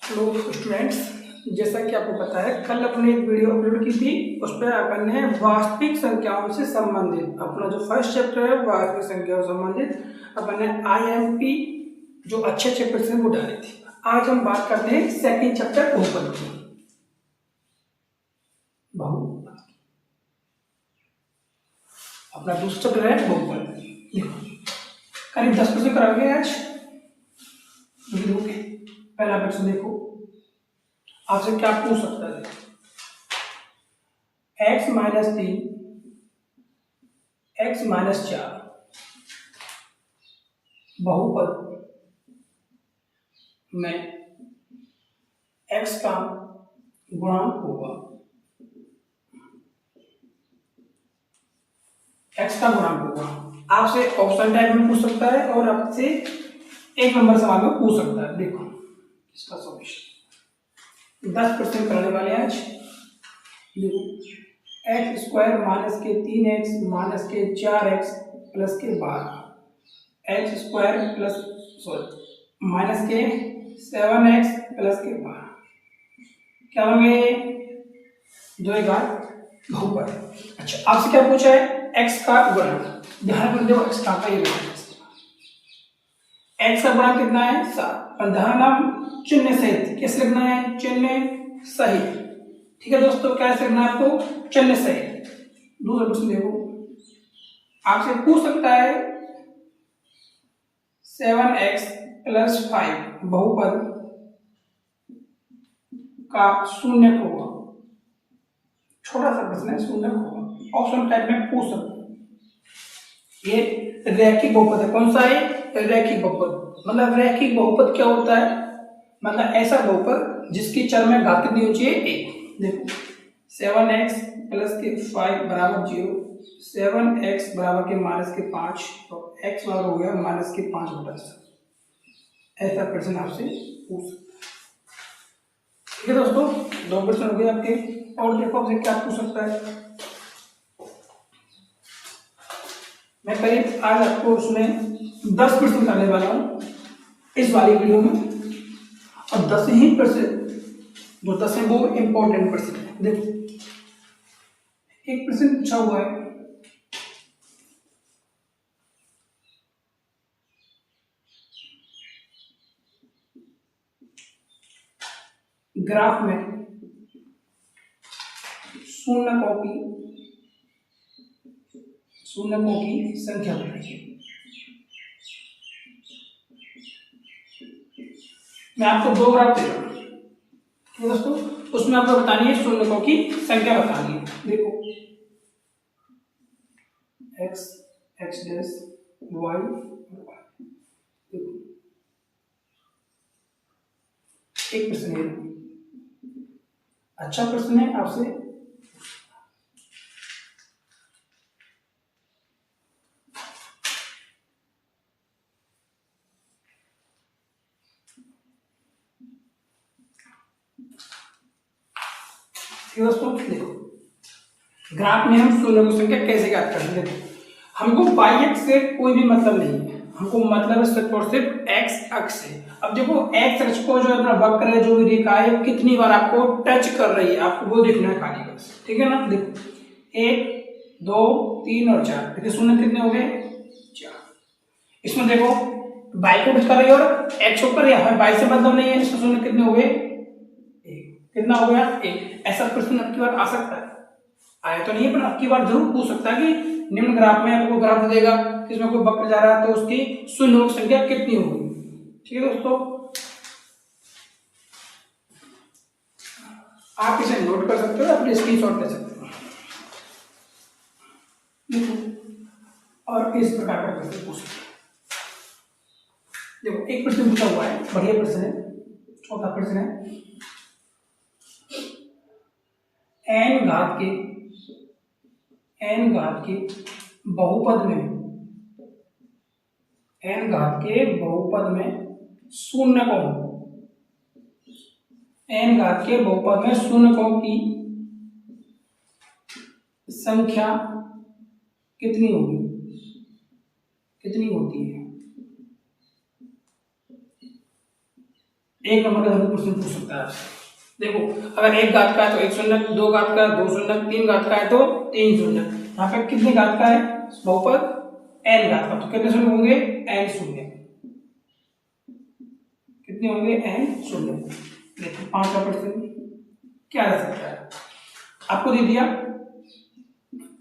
Hello students, जैसा कि आपको पता है कल अपने एक वीडियो अपलोड की थी। उस पर अपन ने वास्तविक संख्याओं से संबंधित अपना जो फर्स्ट चैप्टर है वास्तविक संख्याओं से संबंधित अपन ने IMP जो अच्छे चैप्टर हैं वो डाले थे। आज हम बात करते हैं सेकंड चैप्टर बहुपद की। बहुपद अपना दूसरा चैप्टर है बहुपद। देखो करीब 10 प्रश्न कराओगे आज। पहला प्रश्न देखो, आपसे क्या पूछ सकता है। x-3 x-4 बहुपद में x का गुणांक होगा। x का गुणांक होगा। आपसे ऑप्शन टाइप में पूछ सकता है और आपसे एक नंबर सवाल में पूछ सकता है। देखो इसका सॉल्यूशन 10% करने वाले हैं आज। देखो x स्क्वायर माइनस के 3x माइनस के 4x प्लस के 12 x स्क्वायर प्लस माइनस के 7x प्लस के 12 क्या होंगे 2 घात बहुपद। अच्छा आपसे क्या पूछा है x का गुणांक। ध्यान रख देखो x का ये x का गुणांक कितना है 7। ध्यान चिन्ह सहित कैसे लिखना है, चिन्ह सहित। ठीक है दोस्तों, कैसे लिखना है आपको, चिन्ह सहित। दूसरा प्रश्न देखो, आपसे पूछ सकता है 7x प्लस 5 बहुपद का शून्यक होगा। छोटा सा प्रश्न है, शून्यक होगा। ऑप्शन टाइप में पूछ सकते हैं। ये रैखिक बहुपद है। कौन सा है, रैखिक बहुपद। मतलब रैखिक बहुपद क्या होता है, मतलब ऐसा बहुपद जिसकी चर में घात कितनी होनी चाहिए 1। देखो 7x प्लस के 5 बराबर 0, 7x बराबर के माइनस के 5, तो x बराबर हो गया माइनस के 5/7। ऐसा प्रश्न आपसे पूछ सकता है। ठीक है दोस्तों, 2 प्रश्न हो गए आपके। और देखो आपसे क्या पूछ सकता है। मैं करीब आज आपको उसमें 10 प्रश्न करने वाला हूँ इस वाली वीडियो में, और 10 ही प्रश्न जो 10 है वो इंपॉर्टेंट प्रश्न है। देखो एक प्रश्न पूछा हुआ है, ग्राफ में शून्यकों की संख्या बताइए। मैं आपको 2 ग्राफ दे रहा हूं, ठीक है दोस्तों, उसमें आपको बतानी है शून्यकों की संख्या बतानी है। देखो x x डैश y देखो एक प्रश्न है, अच्छा प्रश्न है आपसे। दोस्तों देखो ग्राफ में हम शून्य की संख्या कैसे ज्ञात करेंगे। हमको बाई एक्स से कोई भी मतलब नहीं है, हमको मतलब सिर्फ और सिर्फ एक्स अक्ष से। अब देखो एक्स अक्ष को जो अपना वक्र है, जो भी रेखा है, कितनी बार आपको टच कर रही है, आपको वो देखना है खाली बस। ठीक है ना। देखो 1 2 3 और 4, देखिए शून्य कितने हो गए 4। इसमें देखो बाई को टच कर रही है और एक्स ऊपर है, बाई से मतलब नहीं है। इसमें शून्य कितने हो गए 1, कितना हो गया 1। ऐसा प्रश्न अब की बार आ सकता है, आया तो नहीं है पर अब की बार जरूर पूछ सकता है कि निम्न ग्राफ में आपको ग्राफ दे देगा इसमें कोई वक्र जा रहा है तो उसकी शून्य संख्या कितनी होगी। ठीक है दोस्तों, आप इसे नोट कर सकते हो, अपने स्क्रीनशॉट ले सकते हो। देखो और इस प्रकार का प्रश्न पूछ सकते हैं। देखो एक प्रश्न पूछा हुआ है, बढ़िया प्रश्न है, चौथा प्रश्न है। n घात के बहुपद में शून्यकों की संख्या कितनी होती है। एक नंबर का 100% पूछ सकता है आपसे। देखो अगर एक घात का है तो एक शून्य, दो घात का है दो शून्य, तीन घात का है तो तीन शून्य। यहाँ पे कितने घात का है बहुपद? n घात का, तो कितने शून्य होंगे? n शून्य। कितने होंगे? n शून्य। देखो 5% क्या रह सकता है? आपको दे दिया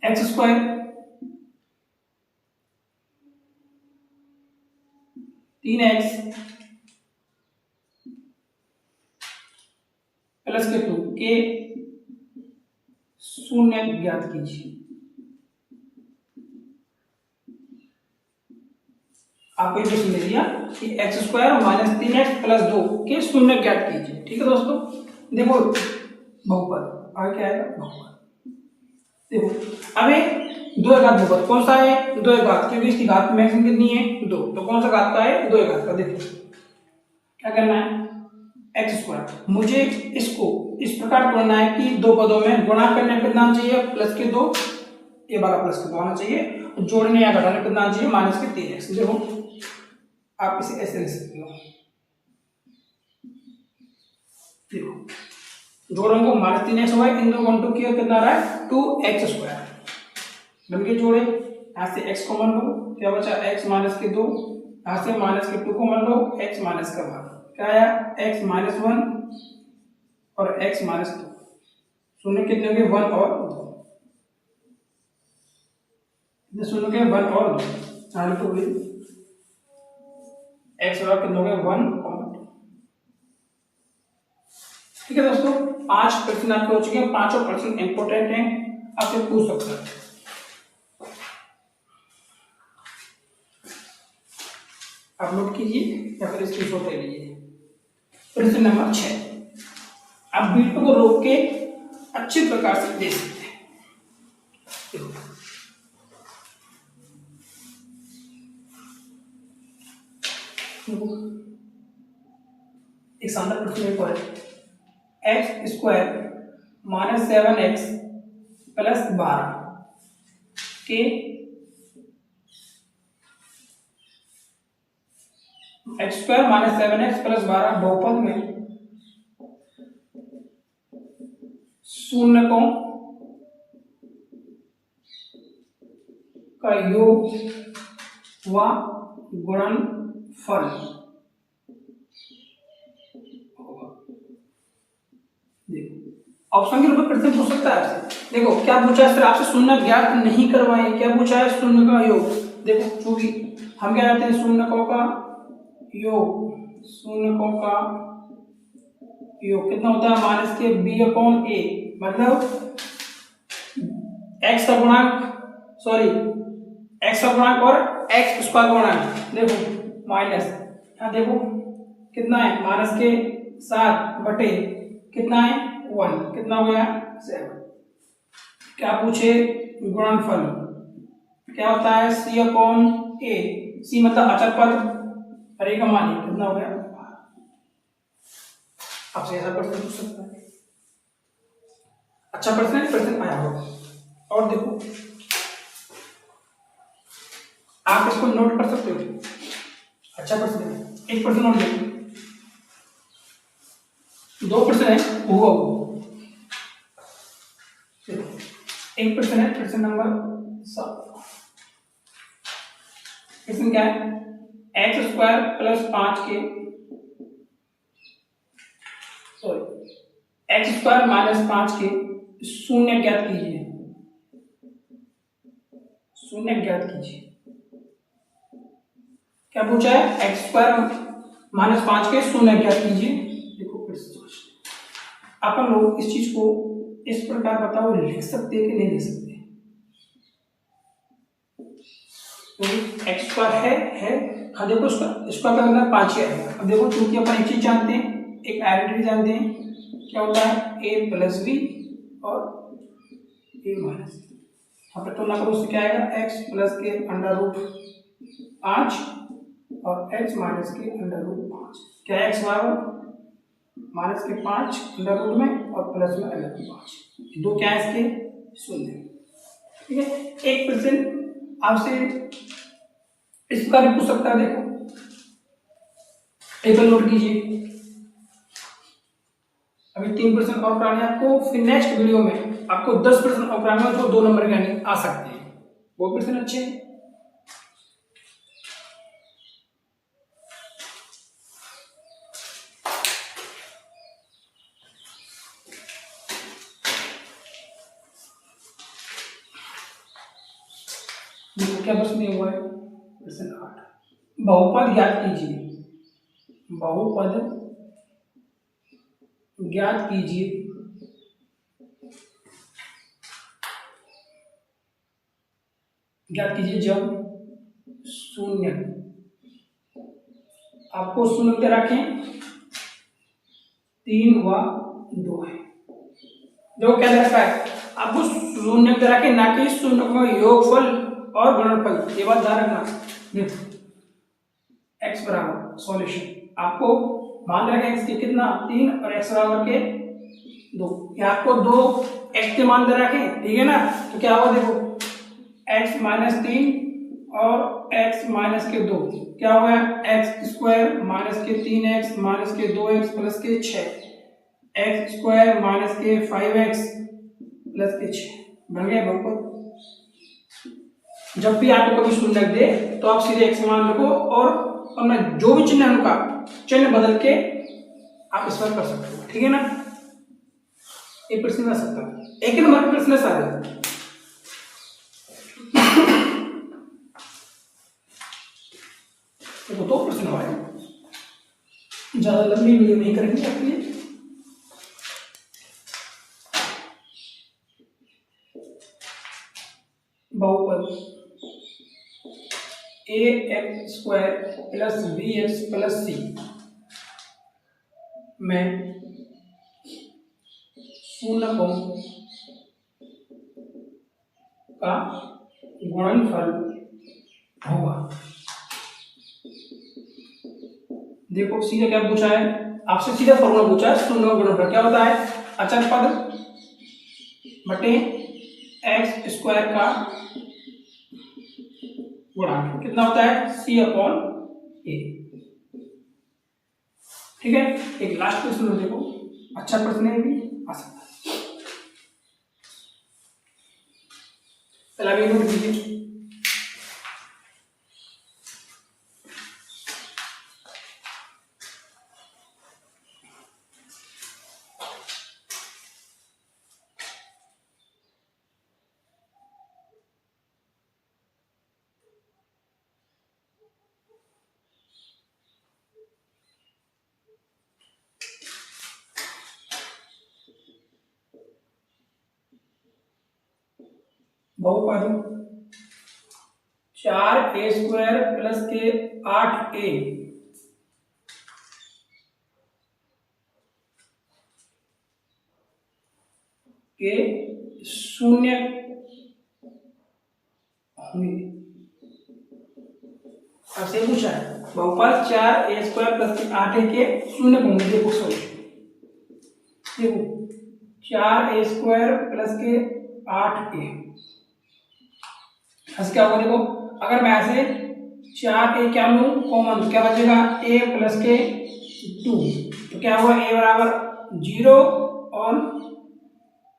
एक्स स्क्वायर 3x प्लस के 2 के शून्य ज्ञात कीजिए। आपको ये प्रश्न दे दिया कि x square minus 3x plus 2 के शून्य ज्ञात कीजिए। ठीक है दोस्तों, देखो बहुपद आगे क्या आएगा? बहुपद। देखो हमें दो घात बहुपद कौन सा है? दो घात, क्योंकि इसकी घात मैक्सिमम कितनी है? दो, तो कौन सा घात का है? दो घात का। देखो क्या करना है? एक्स स्क्वायर, मुझे इसको इस प्रकार तोड़ना है कि दो पदों में गुणा करने पे कितना चाहिए? प्लस के 2, ये वाला प्लस के 2 आना चाहिए, जोड़ने या घटाने पे कितना चाहिए? माइनस के 3x। देखो आप इसे ऐसे लिख सकते हो, देखो जोड़ों को माइनस 3x हुआ है, इन दो गुणों किया कितना रहा है? 2x square. बन के जोड़े, यहाँ से x कॉमन लो, क्या बचा? x माइनस के 2, यहाँ से माइनस के 2 कॉमन लो, x माइनस का 1, क्या आया? x माइनस 1 और x माइनस 2, शून्य कितने होंगे? 1 और 2, शून्य के 1 और 2, आने तो हुई x और कितने होंगे? 1 और 2। ठीक है दोस्तों, 5 प्रश्न आपके हो चुके हैं, पांचों प्रश्न इंपोर्टेंट हैं, आपसे पूछ सकते हैं। आप नोट कीजिए या फिर स्क्रीनशॉट ले लीजिए। प्रश्न नंबर 6, आप वीडियो को रोक के अच्छे प्रकार से देख सकते हैं। एक शानदार प्रश्न एक और है, x square minus 7x plus 12 के x square minus 7x plus 12 बहुपद में शून्यकों का योग व गुणनफल होगा। देखो ऑप्शन के रूप में प्रश्न पूछ सकता है आपसे। देखो क्या पूछा है? सर आपसे शून्य ज्ञात नहीं करवाए, क्या पूछा है? शून्य का योग। देखो चूंकि हम क्या कहते हैं? शून्यकों का योग, शून्यकों का योग कितना होता है? माइनस के b/a, मतलब x का गुणांक, सॉरी x का गुणांक और x स्क्वायर का गुणांक। देखो माइनस, यहाँ देखो कितना है? माइनस के 7 बटे कितना है? 1, कितना हो गया? 7। क्या पूछे? गुणनफल क्या होता है? c/a, c मतलब अचर पद और a का मान कितना हो गया? आपसे ऐसा प्रश्न पूछ सकता है। अच्छा प्रश्न आया होगा। और देखो आप इसको नोट कर सकते हो, अच्छा प्रश्न है। एक प्रश्न नोट देखो, दो प्रश्न है हुआ एक प्रश्न है, प्रश्न नंबर 7। प्रश्न क्या है? एक्स स्क्वायर प्लस 5 के, सॉरी एक्स स्क्वायर माइनस 5 के शून्य ज्ञात कीजिए। शून्य ज्ञात कीजिए। क्या पूछा है? एक्स स्क्वायर माइनस 5 के शून्य ज्ञात कीजिए। देखो अपन लोग इस चीज को इस प्रकार बताओ, लिख सकते हैं कि नहीं लिख सकते? तो एक्स स्क्वायर है, हाँ देखो स्क्वायर का मतलब 5 ही आएगा। अब देखो क्योंकि अपन एक चीज जानते हैं, एक आइडेंटिटी जानते हैं, क्या होता है? a प्लस बी और a माइनस। यहाँ पर तुलना करो, उससे क्या आएगा? x प्लस के अंडर रूट 5 और x माइनस के अंडर रूट 5। क्या है? x बराबर माइनस के 5 अंडर रूट में और प्लस में अंडर रूट 5। दो क्या है इसके? शून्य। ठीक है, एक प्रश्न आपसे इस प्रकार भी पूछ सकता है। देखो टेबल नोट कीजिए, अभी 3% और कराने हैं आपको, फिर नेक्स्ट वीडियो में आपको 10% और कराने हैं जो 2 नंबर के यानी आ सकते हैं, वो क्वेश्चन अच्छे हैं। देखो क्या प्रश्न दिया हुआ है, प्रश्न 8, बहुपद ज्ञात कीजिए। बहुपद ज्ञात कीजिए जब शून्य, आपको शून्य दे रखें 3 व 2 है। देखो क्या दे रखा है, आपको शून्य दे रखे, ना कि शून्य का योगफल और गुणनफल, ये बात ध्यान रखना। देखो x बराबर सॉल्यूशन, आपको मान रखें x के कितना 3 और x बराबर के 2, यहाँ आपको 2 x के मान दे रखे, ठीक है ना, तो क्या होगा देखो x माइनस 3 और x माइनस के 2, क्या हो गया x स्क्वायर माइनस के 3x माइनस के 2x प्लस के 6, x स्क्वायर माइनस के 5x प्लस के 6 बन गया बहुपद। जब भी आपको कभी शून्य दे तो आप सीधे x मान रखो और मैं जो भी चिन्ह है उनका चिन्ह बदल के आप इस पर कर सकते हो, ठीक है ना। एक प्रश्न आ सकता है, एक नंबर प्रश्न सारे तो 2 प्रश्न हुआ है, ज्यादा लंबी वीडियो नहीं करेंगे आपके लिए। बहुपद ax square plus bx plus c में शून्य का गुणनफल होगा। देखो सीधा क्या पूछा है आपसे, सीधा फॉर्मूला पूछा है, शून्य का गुणनफल क्या होता है, अचर पद बटे एक्स स्क्वायर का गुणा कितना होता है c अपॉन a, ठीक है। एक लास्ट क्वेश्चन देखो, अच्छा प्रश्न है, भी आ सकता है, पहला भी नोट कीजिए। बहुपद 4a स्क्वायर प्लस के 8a के शून्य होंगे। आपसे पूछा है बहुपद 4a स्क्वायर प्लस के 8a के शून्य होंगे। देखो सॉल्यूशन, देखो 4a स्क्वायर प्लस के 8a क्या होगा, देखो अगर मैं ऐसे 4a क्या लूं कॉमन तो क्या बचेगा a प्लस के 2, तो क्या हुआ a बराबर 0 और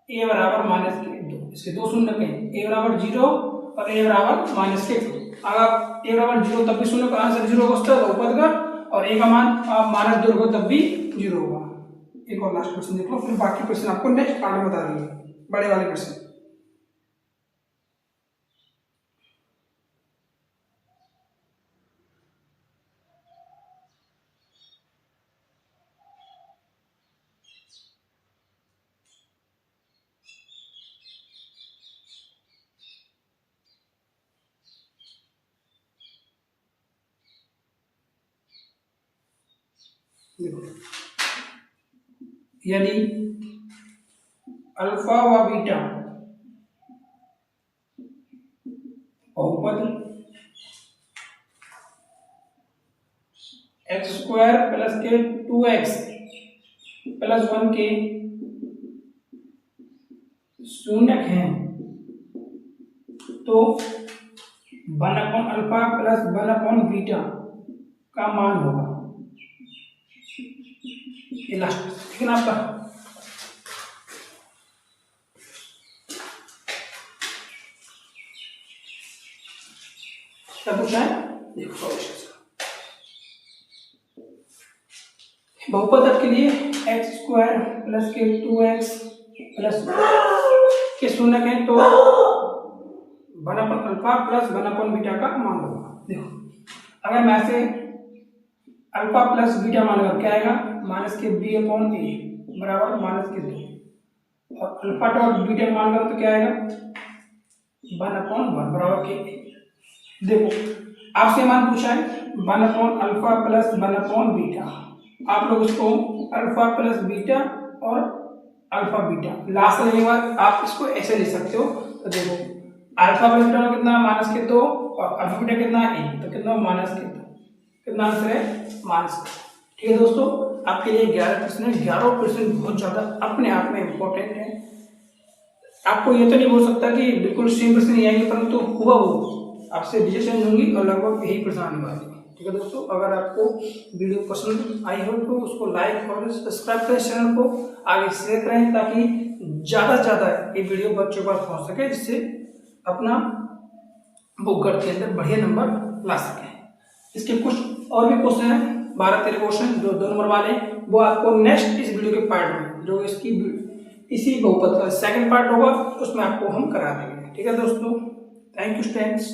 a बराबर माइनस के 2, इसके 2 शून्य कहें, a बराबर 0 और a बराबर माइनस के 2। अगर a बराबर 0 तब भी शून्य का आंसर 0 होगा बहुपद का, और a का मान माइनस 2 होगा तब भी 0 होगा। एक और लास्ट क्वेश्चन देख लो, फिर बाकी क्वेश्चन आपको नेक्स्ट पार्ट में बता देंगे, बड़े वाले क्वेश्चन। यदि अल्फा व बीटा बहुपद एक्स स्क्वायर प्लस के 2x प्लस 1 के शून्य हैं तो 1 upon alpha plus 1 upon beta का मान होगा। ये लास्ट, ठीक है ना आपका। क्या पूछा है, देखो सॉल्यूशन। बहुपद के लिए एक्स स्क्वायर प्लस के 2x प्लस के शून्य कहें तो 1/अल्फा प्लस 1/बीटा का मान होगा। देखो अगर मैं से अल्फा प्लस बीटा मान लगा क्या आएगा, माइनस के b अपॉन ए बराबर माइनस के 2, और अल्फा डॉट बीटा मान लगा तो क्या आएगा 1/1 बराबर के। देखो आपसे मान पूछा है 1/अल्फा प्लस 1/बीटा, आप लोग इसको अल्फा प्लस बीटा और अल्फा बीटा लास्ट लेने के बाद आप इसको ऐसे ले सकते हो। तो देखो अल्फा प्लस बीटा कितना माइनस के 2 और अल्फा बीटा कितना 1, तो कितना माइनस के 2, कितना आंसर है माइनस। ठीक है दोस्तों, आपके लिए 11 प्रश्न है। 11 प्रश्न बहुत ज्यादा अपने आप में इम्पोर्टेंट है। आपको ये तो नहीं बोल सकता कि बिल्कुल सेम प्रश्न नहीं आएंगे, परंतु हुआ वो आपसे डिजिट चेंज होंगी और लगभग यही प्रश्न आने वाले हैं। ठीक है दोस्तों, अगर आपको वीडियो पसंद आई हो तो उसको लाइक और सब्सक्राइब करें, चैनल को आगे शेयर करें ताकि ज़्यादा से ज़्यादा ये वीडियो बच्चों के पास पहुँच सके, जिससे अपना बुक गढ़ के अंदर बढ़िया नंबर ला सकें। इसके कुछ और भी क्वेश्चन हैं, 12-13 क्वेश्चन जो 2 नंबर वाले, वो आपको नेक्स्ट इस वीडियो के पार्ट में जो इसकी इसी बहुपद का सेकंड पार्ट होगा उसमें आपको हम करा देंगे। ठीक है दोस्तों, थैंक यू स्टूडेंट्स।